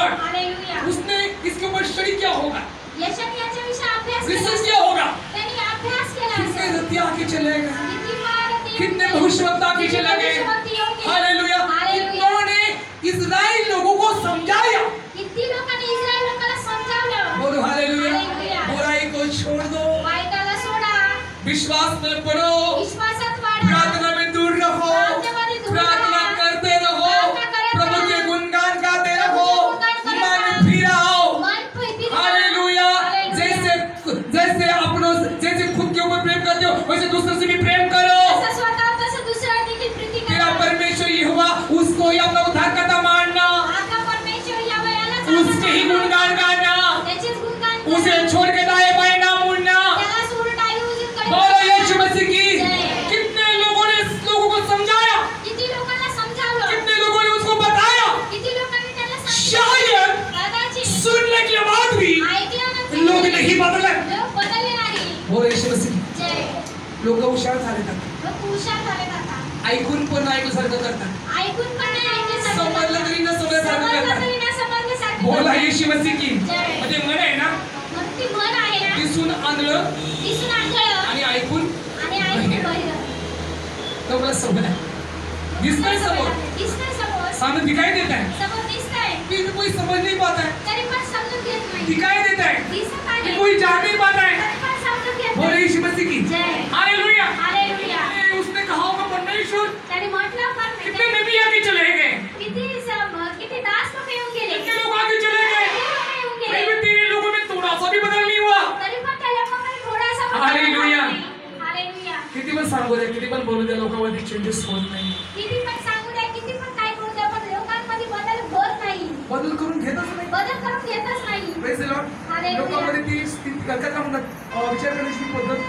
God. Hallelujah. उसने इसके ऊपर स्टडी किया होगा, यशाने याच्याविषयी अभ्यास रिसर्च किया होगा, त्यांनी अभ्यास केला कितने असेल। रत्ती आगे चले गए, किती मारती, कितने भविष्यवक्ता आगे चले गए। हालेलुया। कितनों ने इस्राएल लोगों को समझाया, किती लोकांनी इस्रायल लोकांना समजावलं। बोलो हालेलुया। हालेलुया। बुराई को छोड़ दो, वाईटाला सोडा, विश्वास में पढ़ो, विश्वासात वाढा, प्रार्थना में दूर रहो, प्रार्थनेमध्ये दूर प्रार्थना राहा, करते रहो, प्रार्थना करत प्रभु राहा, के गुणगान गाते रहो, गुणगान करत मन राहा, फिराओ। मन फिराओ। हालेलुया। हालेलुया। जैसे अपनों जैसे खुद के ऊपर प्रेम करते हो वैसे दूसरों से भी प्रेम करो। जसं स्वतः तसं दुसऱ्यावर देखील प्रीती तेरा करा। परमेश्वर यहोवा उसको ही अपना उद्धारकर्ता मानना, आता परमेश्वर या वेळेला उसके ही गुणगान गाना, त्याचेच गुणगान करा। उसे छोड़ के दाएं बाएं ना मुड़ना। त्याला सोडून डावीउजवी करू बोलो नका। यीशु मसीह की। जय। कितने लोगों ने इस लोगों को समझाया, किती लोकांना समजावलं, कितने लोगों ने उसको बताया, किती लोकांनी त्याला शायद कदाचित सुनने के बाद भी ऐकल्यानंतर लोग नहीं बदले। लोक बदलले नाही। बोलो यीशु मसीह। जय। लोक हुशार झाले आता, लोक हुशार झाले आता, ऐकून पण ऐकल्यासारखं करतात, ऐकून पण नाही ऐकल्यासारखं समजलं करतात. तरी न समजल्यासारखं समजलं करतात। तरी न समजल्यासारखं बोला करतात. यीशु मसीह की। जय. म्हणजे मन आहे ना, मग ती म्हण आहे ना, दिसून आंधळं दिसून आंधळं आणि ऐकून आणि ऐकून बहिरं. तो मला समज आहे, दिसतंय समोर, दिसतंय समोर, सामने दिखाई देता है, समोर दिसतंय, फिर कोई समझ नहीं पाता है, तरी पण समजून घेत नाही. दिखाई देता है, दिसत आहे, फिर कोई जान नहीं पाता है। तरी पण समजून घेत बोले नाही. यीशु मसीह की। जय. हालेलुया। हालेलुया. उसने कहा होगा परमेश्वर त्याने म्हटलं पण कितने नबी आगे चले गए, किती दास लोक येऊन गेले, कितने लोग आगे चले गए, किती लोक येऊन फिर गेले, भी तेरे लोगों में थोड़ा सा भी बदल नहीं हुआ। तरी पण त्या लोकांमध्ये थोडासा बदल हालेलुया. झाला नाही. हालेलुया. किती पण सांगू द्या, किती पण बोलू द्या, लोकांमध्ये चेंजेस होत नाही, किती पण सांगू द्या, किती पण काय करू द्या, पण लोकांमध्ये बदल होत नाही, बदल करून घेतच नाही। बदल करून घेतच नाही. Praise the Lord. हालेलुया. लोकांमध्ये ती स्थिती काय म्हणतात, विचार करण्याची पद्धत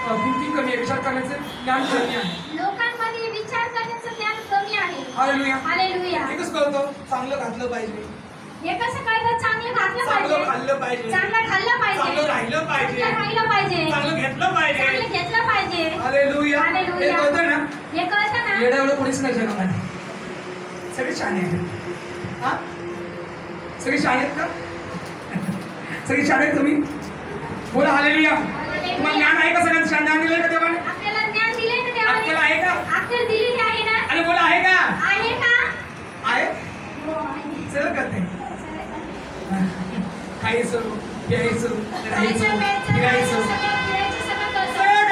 थिंकिंग कमी आहे, विचार करण्याचे ज्ञान कमी आहे। लोकांमध्ये विचार करण्याचं ज्ञान कमी आहे. हालेलुया। हालेलुया. एकच कळतं, चांगलं घातलं पाहिजे, हे कसं कळतं, चांगलं घातलं चांगलं पाहिजे, खाल्लं पाहिजे, चांगलं खाल्लं पाहिजे, चांगलं राहिलं पाहिजे, चांगलं राहिलं पाहिजे, चांगलं घेतलं पाहिजे। चांगलं घेतलं पाहिजे. हालेलुया। हे हालेलुया. कळतं ना, हे कळतं ना. येडा एवढं कोणीच नाही जगामध्ये, सगळे शहाणे आहेत। हा, सगळे शहाणे आहेत का? सगळे शहाणे आहेत तुम्ही? बोला हालेलुया। तुम्हाला ज्ञान आहे का? सगळ्यांना ज्ञान दिलंय का देवाने? आपल्याला ज्ञान दिलंय ना देवाने? आपल्याला आहे का? अक्कल दिलेली आहे ना? अरे बोला आहे का? आहे का? आहे, हो, आहे. सगळं करते, खायचं, प्यायचं, राहायचं, खायचं, प्यायचं, फिरायचं, राहायचं, सगळं